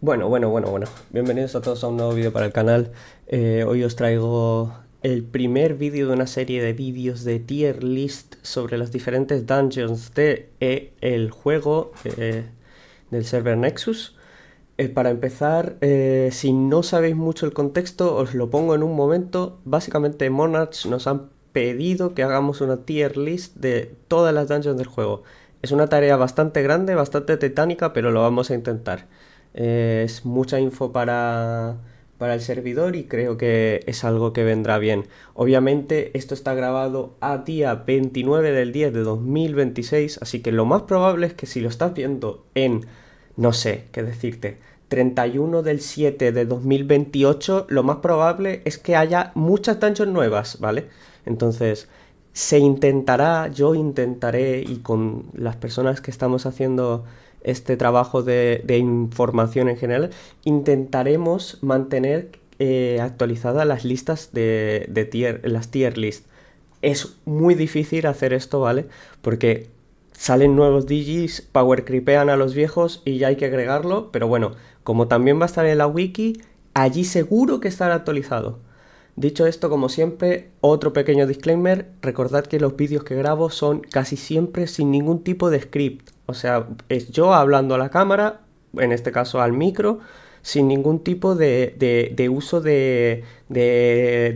Bueno. Bienvenidos a todos a un nuevo vídeo para el canal. Hoy os traigo el primer vídeo de una serie de vídeos de tier list sobre las diferentes dungeons de el juego del server Nexus. Para empezar, si no sabéis mucho el contexto, os lo pongo en un momento. Básicamente, Monarch nos han pedido que hagamos una tier list de todas las dungeons del juego. Es una tarea bastante grande, bastante titánica, pero lo vamos a intentar. Es mucha info para el servidor y creo que es algo que vendrá bien. Obviamente esto está grabado a día 29 del 10 de 2026, así que lo más probable es que si lo estás viendo en, no sé qué decirte, 31 del 7 de 2028, lo más probable es que haya muchas dungeons nuevas, ¿vale? Entonces, yo intentaré, y con las personas que estamos haciendo este trabajo de información en general, intentaremos mantener actualizadas las listas las tier list. Es muy difícil hacer esto, ¿vale? Porque salen nuevos digis, power creepean a los viejos y ya hay que agregarlo, pero bueno, como también va a estar en la wiki, allí seguro que estará actualizado. Dicho esto, como siempre, otro pequeño disclaimer, recordad que los vídeos que grabo son casi siempre sin ningún tipo de script, o sea, es yo hablando a la cámara, en este caso al micro, sin ningún tipo de uso de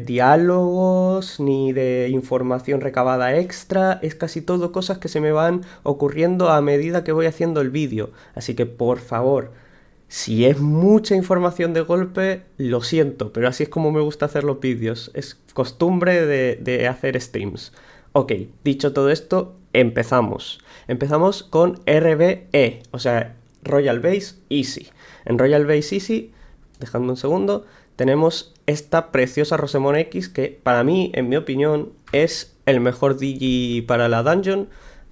diálogos ni de información recabada extra, es casi todo cosas que se me van ocurriendo a medida que voy haciendo el vídeo, así que por favor, si es mucha información de golpe, lo siento, pero así es como me gusta hacer los vídeos. Es costumbre de hacer streams. Ok, dicho todo esto, empezamos. Empezamos con RBE, o sea, Royal Base Easy. En Royal Base Easy, dejadme un segundo, tenemos esta preciosa Rosemon X que para mí, en mi opinión, es el mejor Digi para la dungeon.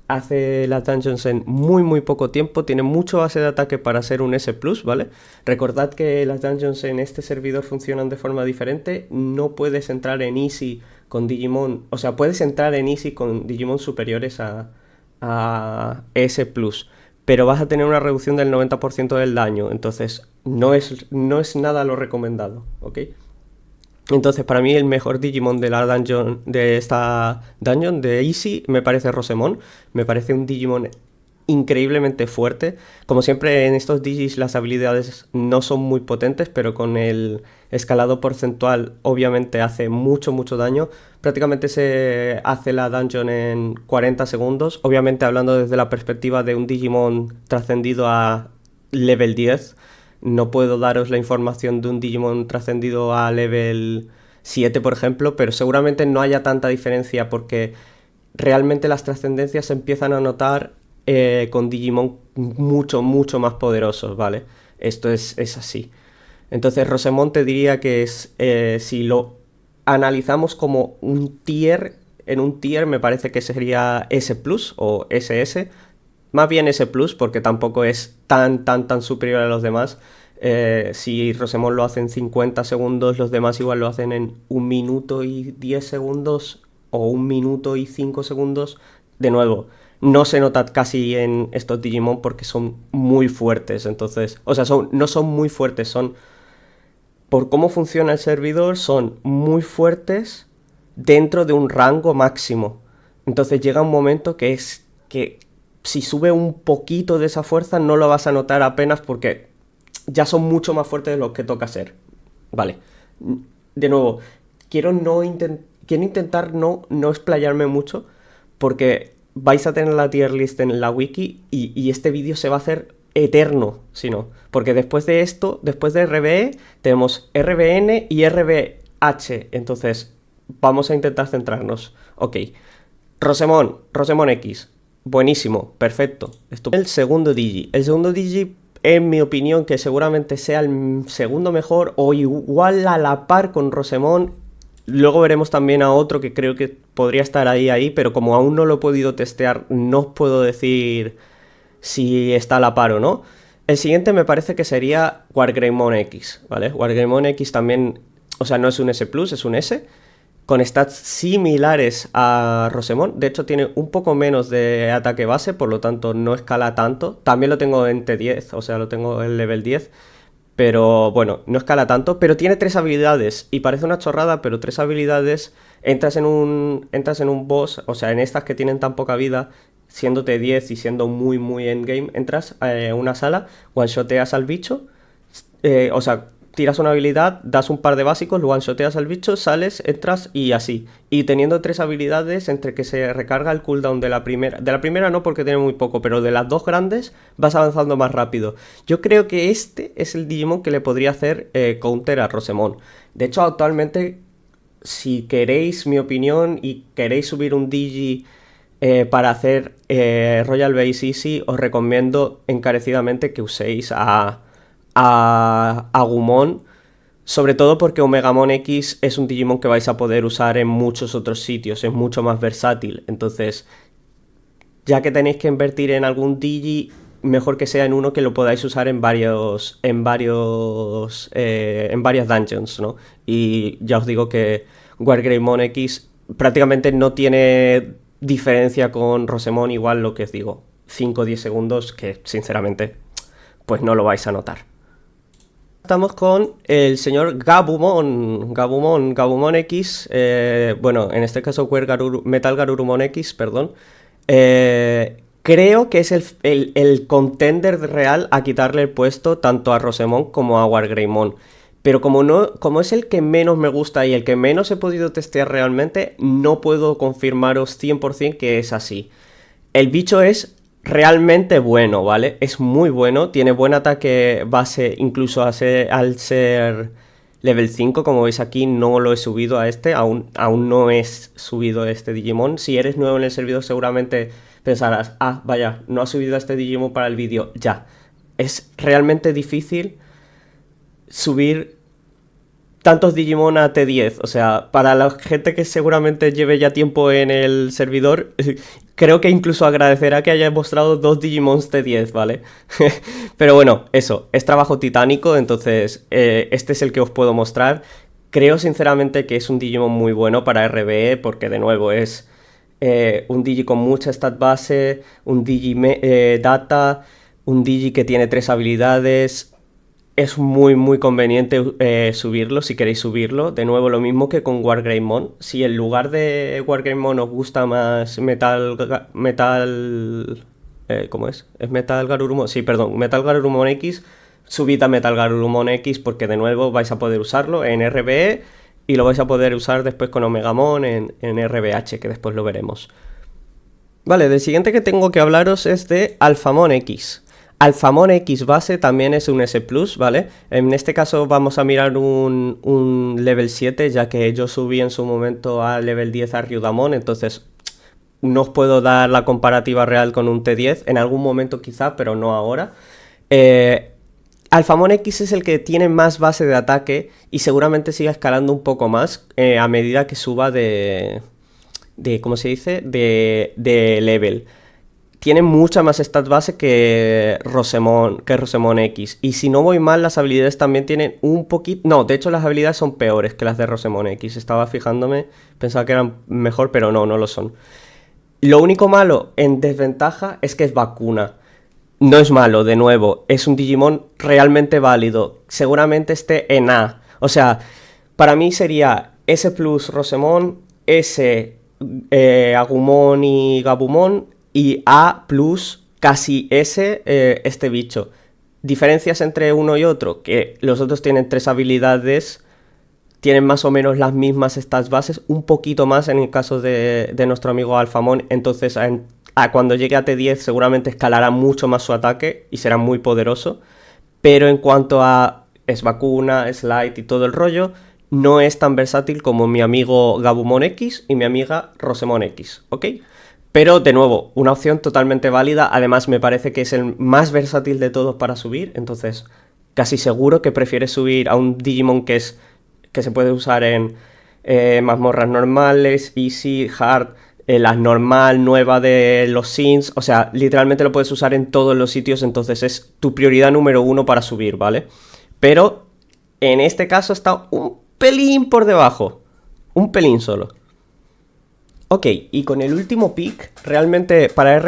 Hace las dungeons en muy poco tiempo, tiene mucho base de ataque para ser un S+, ¿vale? Recordad que las dungeons en este servidor funcionan de forma diferente, no puedes entrar en Easy con Digimon, o sea, puedes entrar en Easy con Digimon superiores a S+, pero vas a tener una reducción del 90% del daño, entonces no es nada lo recomendado, ¿ok? Entonces, para mí el mejor Digimon de la dungeon, de esta dungeon de Easy, me parece Rosemon. Me parece un Digimon increíblemente fuerte. Como siempre en estos Digis las habilidades no son muy potentes, pero con el escalado porcentual obviamente hace mucho daño. Prácticamente se hace la dungeon en 40 segundos. Obviamente hablando desde la perspectiva de un Digimon trascendido a level 10. No puedo daros la información de un Digimon trascendido a level 7, por ejemplo, pero seguramente no haya tanta diferencia porque realmente las trascendencias se empiezan a notar con Digimon mucho más poderosos, ¿vale? Esto es así. Entonces Rosemon te diría que es, si lo analizamos como un tier, en un tier me parece que sería S Plus o SS, más bien S Plus porque tampoco es tan superior a los demás. Si Rosemon lo hace en 50 segundos, los demás igual lo hacen en 1 minuto y 10 segundos o 1 minuto y 5 segundos. De nuevo, no se nota casi en estos Digimon porque son muy fuertes. Entonces, o sea, no son muy fuertes, son por cómo funciona el servidor, son muy fuertes dentro de un rango máximo. Entonces llega un momento que es que si sube un poquito de esa fuerza no lo vas a notar apenas porque ya son mucho más fuertes de lo que toca ser. Vale. De nuevo, quiero intentar no explayarme mucho porque vais a tener la tier list en la wiki y este vídeo se va a hacer eterno, si no. Porque después de esto, después de RBE, tenemos RBN y RBH. Entonces, vamos a intentar centrarnos. Ok. Rosemon X. Buenísimo, perfecto. El segundo Digi. El segundo Digi, en mi opinión, que seguramente sea el segundo mejor o igual a la par con Rosemon. Luego veremos también a otro que creo que podría estar ahí, pero como aún no lo he podido testear, no os puedo decir si está a la par o no. El siguiente me parece que sería Wargreymon X, ¿vale? Wargreymon X también, o sea, no es un S+, es un S, con stats similares a Rosemon. De hecho, tiene un poco menos de ataque base, por lo tanto no escala tanto. También lo tengo en T10, o sea, lo tengo en level 10. pero bueno, no escala tanto, pero tiene 3 habilidades, y parece una chorrada, pero 3 habilidades, entras en un boss, o sea, en estas que tienen tan poca vida, siéndote 10 y siendo muy, muy endgame, entras a una sala, one-shoteas al bicho, o sea, tiras una habilidad, das un par de básicos, lo one-shoteas al bicho, sales, entras y así. Y teniendo 3 habilidades, entre que se recarga el cooldown de la primera no porque tiene muy poco, pero de las dos grandes vas avanzando más rápido. Yo creo que este es el Digimon que le podría hacer counter a Rosemon. De hecho, actualmente, si queréis mi opinión y queréis subir un Digi para hacer Royal Base Easy, os recomiendo encarecidamente que uséis a Agumon, sobre todo porque Omegamon X es un Digimon que vais a poder usar en muchos otros sitios, es mucho más versátil. Entonces, ya que tenéis que invertir en algún Digi, mejor que sea en uno que lo podáis usar en varias dungeons, ¿no? Y ya os digo que Wargreymon X prácticamente no tiene diferencia con Rosemon, igual lo que os digo, 5 o 10 segundos, que sinceramente, pues no lo vais a notar. Estamos con el señor Gabumon X, bueno, en este caso Metal Garurumon X, perdón. Creo que es el contender real a quitarle el puesto tanto a Rosemon como a Wargreymon. Pero como es el que menos me gusta y el que menos he podido testear realmente, no puedo confirmaros 100% que es así. El bicho es realmente bueno, ¿vale? Es muy bueno, tiene buen ataque base, incluso al ser level 5, como veis aquí, no lo he subido a este, aún no he subido este Digimon. Si eres nuevo en el servidor seguramente pensarás, ah, vaya, no has subido a este Digimon para el vídeo, ya. Es realmente difícil subir tantos Digimon a T10, o sea, para la gente que seguramente lleve ya tiempo en el servidor, creo que incluso agradecerá que haya mostrado 2 Digimons T10, ¿vale? Pero bueno, eso, es trabajo titánico, entonces este es el que os puedo mostrar. Creo sinceramente que es un Digimon muy bueno para RBE, porque de nuevo es un Digi con mucha stat base, un Digi data, un Digi que tiene 3 habilidades. Es muy muy conveniente subirlo si queréis subirlo. De nuevo lo mismo que con Wargreymon. Si en lugar de Wargreymon os gusta más ¿cómo es? ¿Es Metal Garurumon? Sí, perdón, Metal Garurumon X. Subid a Metal Garurumon X porque de nuevo vais a poder usarlo en RBE y lo vais a poder usar después con Omegamon en RBH, que después lo veremos. Vale, el siguiente que tengo que hablaros es de Alphamon X. Alphamon X base también es un S+, ¿vale? En este caso vamos a mirar un level 7, ya que yo subí en su momento a level 10 a Ryudamon, entonces no os puedo dar la comparativa real con un T10, en algún momento quizá, pero no ahora. Alphamon X es el que tiene más base de ataque y seguramente siga escalando un poco más a medida que suba ¿cómo se dice? De level. Tiene mucha más stat base que Rosemon X. Y si no voy mal, las habilidades también tienen un poquito... No, de hecho las habilidades son peores que las de Rosemon X. Estaba fijándome, pensaba que eran mejor, pero no lo son. Lo único malo en desventaja es que es vacuna. No es malo, de nuevo. Es un Digimon realmente válido. Seguramente esté en A. O sea, para mí sería S plus Rosemon, S Agumon y Gabumon, y A plus casi S este bicho. Diferencias entre uno y otro, que los otros tienen 3 habilidades, tienen más o menos las mismas stats bases, un poquito más en el caso de nuestro amigo Alphamon, entonces cuando llegue a T10 seguramente escalará mucho más su ataque y será muy poderoso, pero en cuanto a es vacuna, es light y todo el rollo, no es tan versátil como mi amigo Gabumon X y mi amiga Rosemon X, ¿ok? Pero, de nuevo, una opción totalmente válida. Además, me parece que es el más versátil de todos para subir. Entonces, casi seguro que prefieres subir a un Digimon que se puede usar en mazmorras normales, easy, hard, la normal, nueva de los Sims. O sea, literalmente lo puedes usar en todos los sitios. Entonces, es tu prioridad número 1 para subir, ¿vale? Pero, en este caso está un pelín por debajo. Un pelín solo. Ok, y con el último pick, realmente para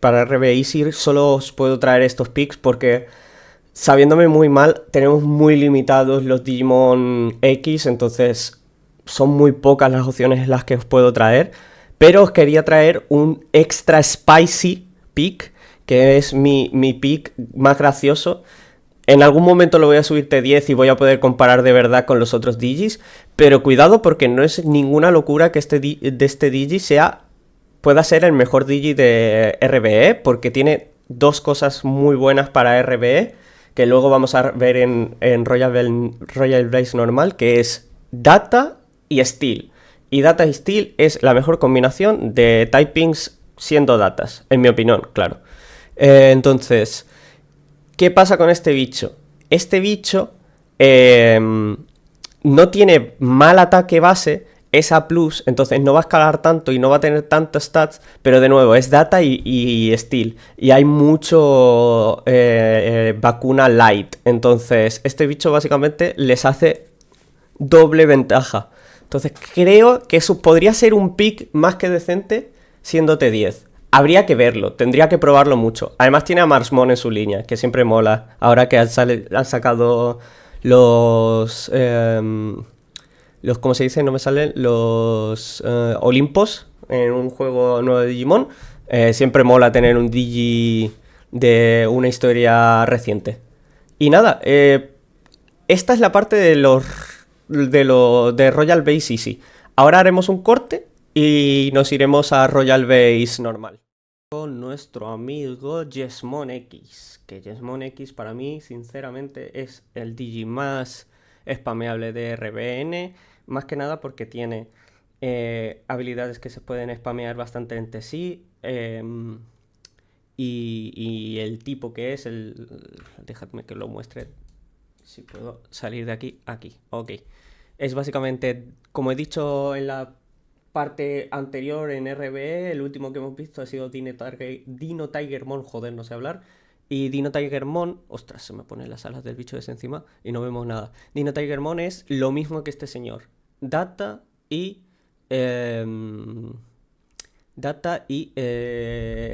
para RB Easy solo os puedo traer estos picks porque, sabiéndome muy mal, tenemos muy limitados los Digimon X, entonces son muy pocas las opciones en las que os puedo traer. Pero os quería traer un extra spicy pick, que es mi pick más gracioso. En algún momento lo voy a subir T10 y voy a poder comparar de verdad con los otros Digis, pero cuidado porque no es ninguna locura que este Digi pueda ser el mejor Digi de RBE, porque tiene dos cosas muy buenas para RBE, que luego vamos a ver en Royal Blaze normal, que es Data y Steel. Y Data y Steel es la mejor combinación de typings siendo datas, en mi opinión, claro. Entonces, ¿qué pasa con este bicho? Este bicho no tiene mal ataque base, es A+, entonces no va a escalar tanto y no va a tener tantos stats, pero de nuevo, es Data y Steel. Y hay mucho vacuna light, entonces este bicho básicamente les hace doble ventaja. Entonces creo que eso podría ser un pick más que decente siendo T10. Habría que verlo, tendría que probarlo mucho. Además tiene a Marsmon en su línea, que siempre mola. Ahora que han sacado los... ¿cómo se dice? No me salen. Los Olimpos en un juego nuevo de Digimon. Siempre mola tener un Digi de una historia reciente. Y nada, esta es la parte de Royal Base Easy. Ahora haremos un corte y nos iremos a Royal Base normal. Con nuestro amigo Jesmon X. Que Jesmon X para mí, sinceramente, es el Digi más spameable de RBN. Más que nada porque tiene habilidades que se pueden spamear bastante entre sí. Y el tipo que es Dejadme que lo muestre. Si puedo salir de aquí, ok. Es básicamente, como he dicho en la parte anterior en RBE, el último que hemos visto ha sido Dino Tigermon, joder, no sé hablar. Y Dino Tigermon, ostras, se me ponen las alas del bicho ese encima y no vemos nada. Dino Tigermon es lo mismo que este señor. Data y... Data y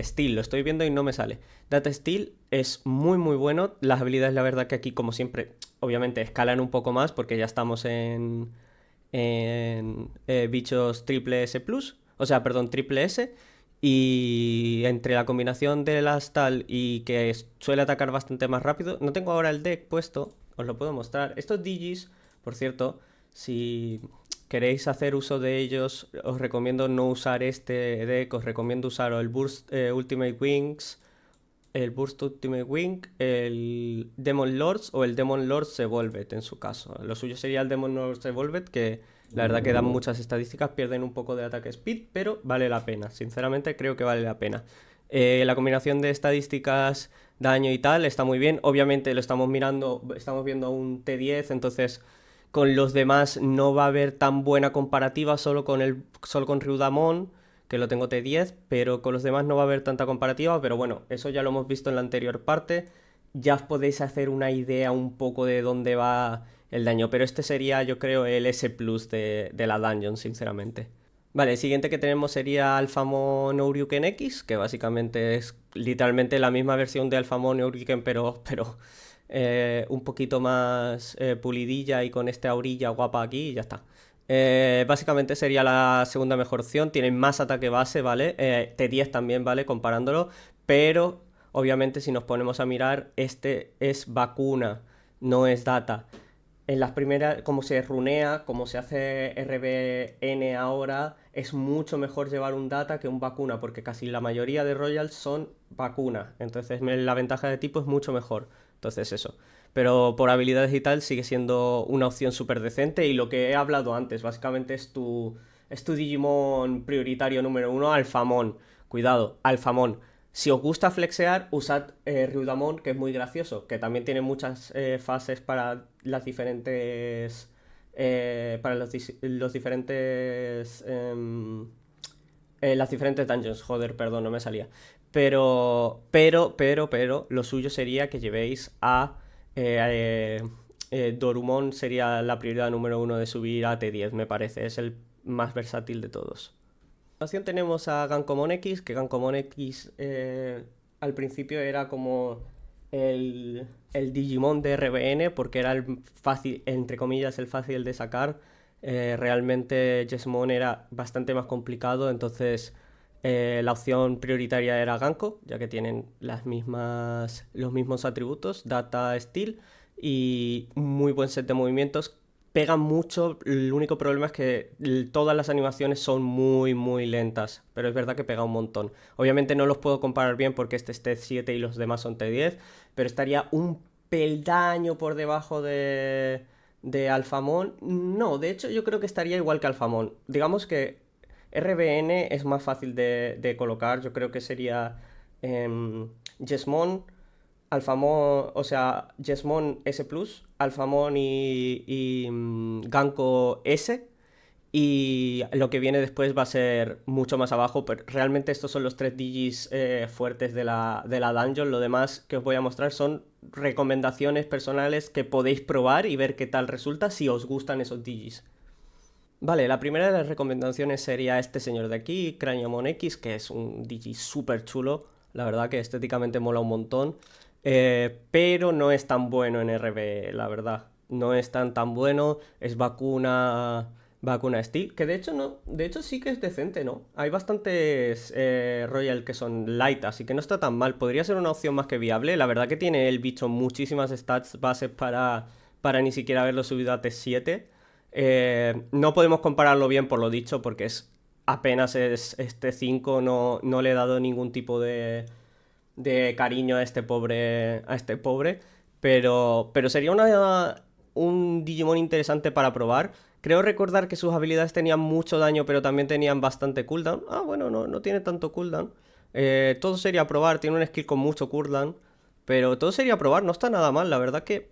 Steel, lo estoy viendo y no me sale. Data Steel es muy muy bueno. Las habilidades, la verdad que aquí como siempre, obviamente escalan un poco más porque ya estamos en bichos triple S+, o sea, perdón, triple S. Y entre la combinación del Astal y que suele atacar bastante más rápido, no tengo ahora el deck puesto, os lo puedo mostrar. Estos Digis, por cierto, si queréis hacer uso de ellos, os recomiendo no usar este deck, os recomiendo usar el Burst Ultimate Wings, el Burst Ultimate Wing, el Demon Lords o el Demon Lords Evolved en su caso. Lo suyo sería el Demon Lords Evolved, que la verdad que dan muchas estadísticas, pierden un poco de ataque speed, pero vale la pena. Sinceramente creo que vale la pena. La combinación de estadísticas, daño y tal está muy bien. Obviamente lo estamos viendo un T10, entonces con los demás no va a haber tan buena comparativa, solo con Ryudamon, que lo tengo T10, pero con los demás no va a haber tanta comparativa, pero bueno, eso ya lo hemos visto en la anterior parte, ya os podéis hacer una idea un poco de dónde va el daño, pero este sería yo creo el S plus de la dungeon, sinceramente. Vale, el siguiente que tenemos sería Alphamon Ouryuken X, que básicamente es literalmente la misma versión de Alphamon Ouryuken, pero un poquito más pulidilla y con esta orilla guapa aquí y ya está. Básicamente sería la segunda mejor opción. Tienen más ataque base, ¿vale? T10 también, ¿vale? Comparándolo. Pero, obviamente, si nos ponemos a mirar, este es vacuna, no es data. En las primeras, como se runea, como se hace RBN ahora, es mucho mejor llevar un data que un vacuna, porque casi la mayoría de Royals son vacuna. Entonces la ventaja de tipo es mucho mejor. Entonces eso. Pero por habilidades y tal sigue siendo una opción súper decente. Y lo que he hablado antes, básicamente es tu Digimon prioritario número uno, Alphamon. Cuidado, Alphamon. Si os gusta flexear, usad Ryudamon, que es muy gracioso, que también tiene muchas fases para las diferentes... los diferentes... las diferentes dungeons, joder, perdón, no me salía. Pero, lo suyo sería que llevéis a... Dorumon sería la prioridad número uno de subir a T10, me parece. Es el más versátil de todos. Continuación tenemos a Gankomon X, que Gankomon X al principio era como el Digimon de RBN, porque era el fácil, entre comillas, el fácil de sacar. Realmente Jesmon era bastante más complicado, entonces la opción prioritaria era Ganko, ya que tienen los mismos atributos, Data, Steel, y un muy buen set de movimientos. Pegan mucho, el único problema es que todas las animaciones son muy lentas, pero es verdad que pega un montón. Obviamente no los puedo comparar bien porque este es T7 y los demás son T10, pero estaría un peldaño por debajo de Alphamon. No, de hecho yo creo que estaría igual que Alphamon. Digamos que RBN es más fácil de colocar, yo creo que sería Jesmon, Alphamon, o sea, Jesmon S+, Alphamon y Ganko S. Y lo que viene después va a ser mucho más abajo, pero realmente estos son los tres digis fuertes de la dungeon. Lo demás que os voy a mostrar son recomendaciones personales que podéis probar y ver qué tal resulta si os gustan esos digis. Vale, la primera de las recomendaciones sería este señor de aquí, Craniamon X, que es un digi súper chulo. La verdad que estéticamente mola un montón. Pero no es tan bueno en RB, la verdad. No es tan bueno. Es vacuna Steel. Que de hecho no. De hecho sí que es decente, ¿no? Hay bastantes Royal que son light, así que no está tan mal. Podría ser una opción más que viable. La verdad que tiene el bicho muchísimas stats bases para ni siquiera haberlo subido a T7. No podemos compararlo bien por lo dicho, porque apenas es este 5, no le he dado ningún tipo de cariño a este pobre, pero sería un Digimon interesante para probar. Creo recordar que sus habilidades tenían mucho daño, pero también tenían bastante cooldown. Ah, bueno, no tiene tanto cooldown. Todo sería probar, tiene un skill con mucho cooldown, pero todo sería probar, no está nada mal, la verdad que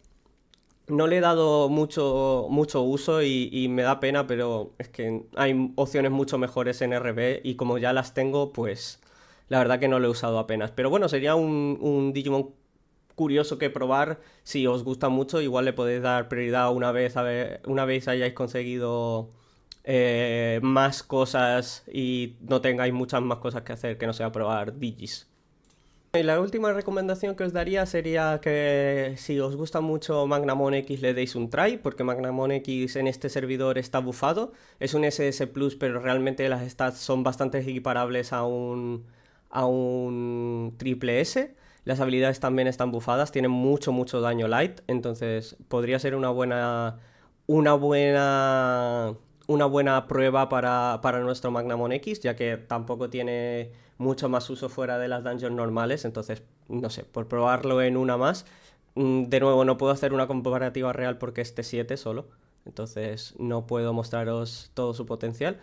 no le he dado mucho uso y me da pena, pero es que hay opciones mucho mejores en RB y como ya las tengo, pues la verdad que no lo he usado apenas. Pero bueno, sería un Digimon curioso que probar. Si os gusta mucho, igual le podéis dar prioridad una vez hayáis conseguido más cosas y no tengáis muchas más cosas que hacer que no sea probar Digis. Y la última recomendación que os daría sería que si os gusta mucho Magnamon X le deis un try, porque Magnamon X en este servidor está bufado. Es un SS Plus, pero realmente las stats son bastante equiparables a un triple S. Las habilidades también están bufadas, tienen mucho daño light, entonces podría ser una buena, una buena prueba para nuestro Magnamon X, ya que tampoco tiene mucho más uso fuera de las dungeons normales, entonces, no sé, por probarlo en una más. De nuevo, no puedo hacer una comparativa real porque es T7 solo, entonces no puedo mostraros todo su potencial,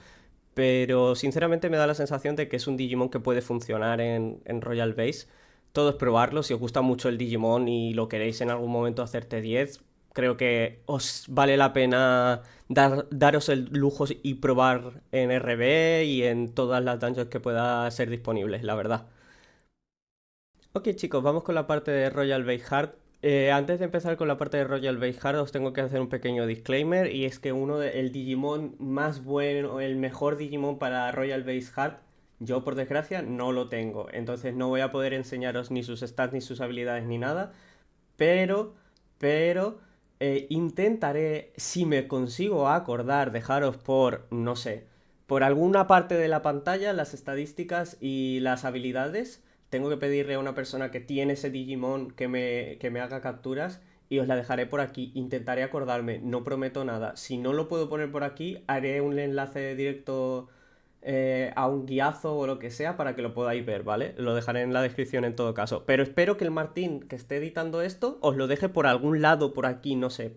pero sinceramente me da la sensación de que es un Digimon que puede funcionar en Royal Base. Todo es probarlo, si os gusta mucho el Digimon y lo queréis en algún momento hacer T10, creo que os vale la pena daros el lujo y probar en RB y en todas las dungeons que pueda ser disponibles, la verdad. Ok chicos, vamos con la parte de Royal Base Hard. Antes de empezar con la parte de Royal Base Hard os tengo que hacer un pequeño disclaimer y es que el Digimon más bueno, el mejor Digimon para Royal Base Hard, yo por desgracia no lo tengo. Entonces no voy a poder enseñaros ni sus stats ni sus habilidades ni nada. Pero, pero, intentaré, si me consigo acordar, dejaros por, no sé, por alguna parte de la pantalla las estadísticas y las habilidades. Tengo que pedirle a una persona que tiene ese Digimon que me haga capturas y os la dejaré por aquí. Intentaré acordarme, no prometo nada. Si no lo puedo poner por aquí, haré un enlace directo a un guiazo o lo que sea para que lo podáis ver, ¿vale? Lo dejaré en la descripción en todo caso. Pero espero que el Martín que esté editando esto os lo deje por algún lado, por aquí, no sé,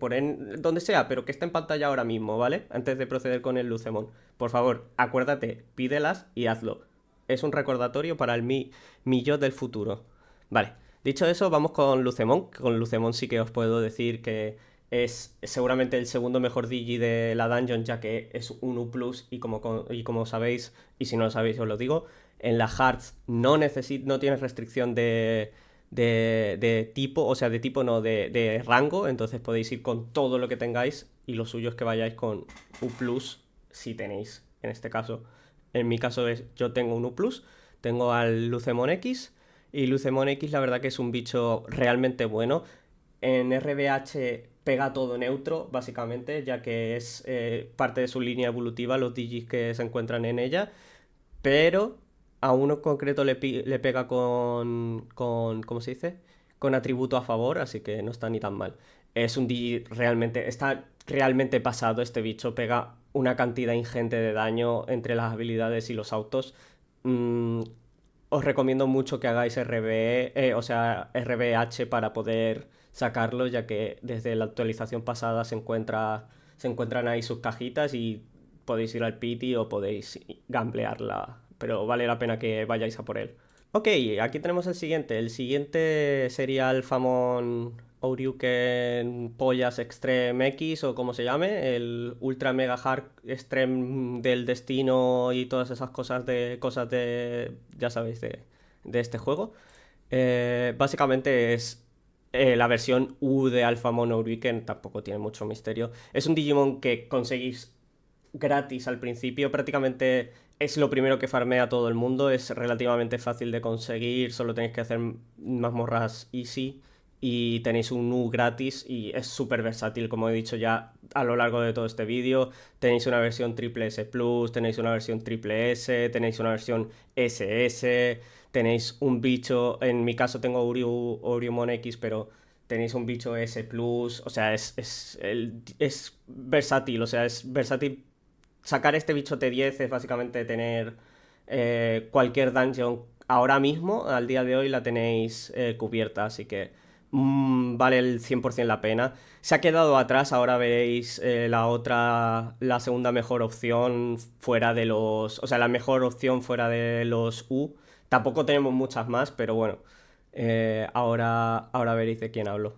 donde sea, pero que esté en pantalla ahora mismo, ¿vale? Antes de proceder con el Lucemon. Por favor, acuérdate, pídelas y hazlo. Es un recordatorio para mi yo del futuro. Vale, dicho eso, vamos con Lucemon. Con Lucemon sí que os puedo decir que es seguramente el segundo mejor Digi de la dungeon, ya que es un U+, y como sabéis, y si no lo sabéis os lo digo, en la Hearts no tienes restricción de tipo, o sea, de tipo no, de rango, entonces podéis ir con todo lo que tengáis, y lo suyo es que vayáis con U+, si tenéis, en este caso. En mi caso yo tengo un U+, tengo al Lucemon X, y Lucemon X la verdad que es un bicho realmente bueno. En RBH pega todo neutro, básicamente, ya que es parte de su línea evolutiva, los digis que se encuentran en ella, pero a uno concreto le pega con, ¿cómo se dice? Con atributo a favor, así que no está ni tan mal. Es un digi realmente, está realmente pasado este bicho, pega una cantidad ingente de daño entre las habilidades y los autos. Mm, Os recomiendo mucho que hagáis o sea, RBH para poder sacarlo, ya que desde la actualización pasada se encuentran ahí sus cajitas y podéis ir al pity o podéis gamblearla, pero vale la pena que vayáis a por él. Ok, aquí tenemos el siguiente. El siguiente sería el Famón Ouryuken Pollas Extreme X o como se llame, el Ultra Mega Hard Extreme del Destino y todas esas cosas de, ya sabéis, de este juego. Básicamente es la versión U de Alphamon Ouryuken, tampoco tiene mucho misterio. Es un Digimon que conseguís gratis al principio, prácticamente es lo primero que farmea todo el mundo, es relativamente fácil de conseguir, solo tenéis que hacer mazmorras easy y tenéis un Nu gratis y es súper versátil, como he dicho ya a lo largo de todo este vídeo. Tenéis una versión triple S Plus, tenéis una versión triple S, tenéis una versión SS, tenéis un bicho, en mi caso tengo Uriumon X, pero tenéis un bicho S Plus, o sea, es versátil, o sea, es versátil. Sacar este bicho T10 es básicamente tener cualquier dungeon ahora mismo, al día de hoy la tenéis cubierta, así que vale el 100% la pena. Se ha quedado atrás, ahora veréis la segunda mejor opción fuera de o sea, la mejor opción fuera de los U. Tampoco tenemos muchas más, pero bueno, ahora veréis de quién hablo.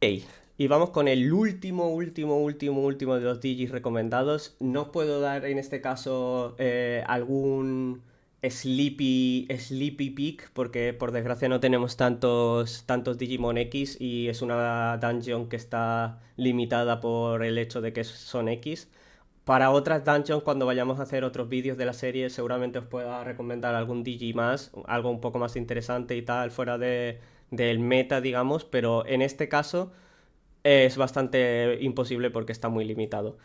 Ok, y vamos con el último de los digis recomendados. No os puedo dar en este caso algún Sleepy Peak, porque por desgracia no tenemos tantos Digimon X y es una dungeon que está limitada por el hecho de que son X. Para otras dungeons, cuando vayamos a hacer otros vídeos de la serie, seguramente os pueda recomendar algún Digi más, algo un poco más interesante y tal, fuera del meta, digamos, pero en este caso es bastante imposible porque está muy limitado.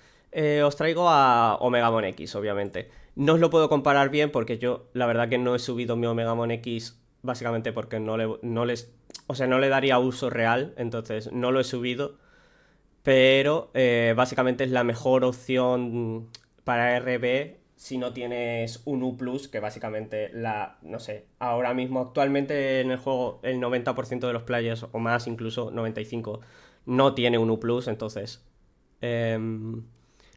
Os traigo a Omegamon X, obviamente. No os lo puedo comparar bien porque yo, la verdad que no he subido mi Omegamon X básicamente porque o sea, no le daría uso real, entonces no lo he subido, pero básicamente es la mejor opción para RB si no tienes un U+, que básicamente no sé, ahora mismo actualmente en el juego el 90% de los players o más, incluso 95, no tiene un U+, entonces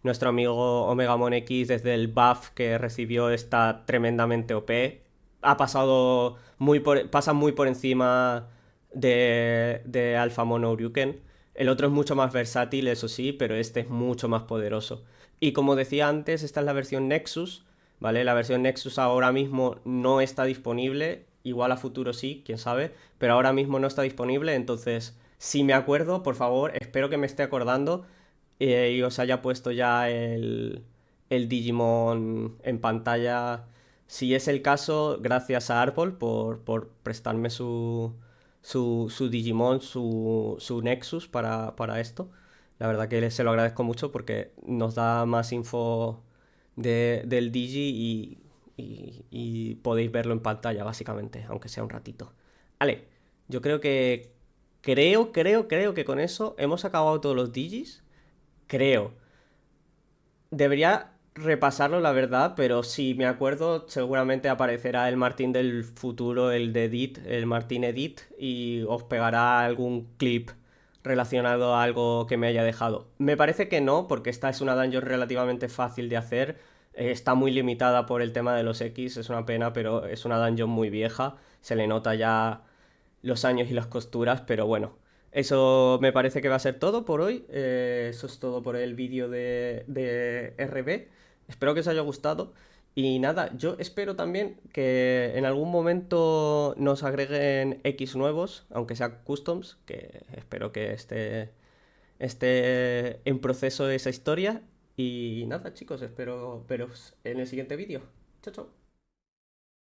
nuestro amigo Omegamon X desde el buff que recibió está tremendamente OP. Pasa muy por encima de Alpha Mono Uryuken. El otro es mucho más versátil, eso sí, pero este es mucho más poderoso. Y como decía antes, esta es la versión Nexus, ¿vale? La versión Nexus ahora mismo no está disponible, igual a futuro sí, quién sabe, pero ahora mismo no está disponible, entonces, si me acuerdo, por favor, espero que me esté acordando y os haya puesto ya el Digimon en pantalla. Si es el caso, gracias a Arbol por prestarme su Digimon, su Nexus para esto. La verdad que se lo agradezco mucho porque nos da más info del Digi y podéis verlo en pantalla, básicamente, aunque sea un ratito. Vale, yo creo que con eso hemos acabado todos los Digis. Creo. Debería repasarlo, la verdad, pero si me acuerdo, seguramente aparecerá el Martín del futuro, el de Edit, el Martín Edit, y os pegará algún clip relacionado a algo que me haya dejado. Me parece que no, porque esta es una dungeon relativamente fácil de hacer. Está muy limitada por el tema de los X, es una pena, pero es una dungeon muy vieja. Se le nota ya los años y las costuras, pero bueno. Eso me parece que va a ser todo por hoy. Eso es todo por el vídeo de RB. Espero que os haya gustado. Y nada, yo espero también que en algún momento nos agreguen X nuevos, aunque sea customs, que espero que esté en proceso esa historia. Y nada, chicos, espero veros en el siguiente vídeo. Chao, chao.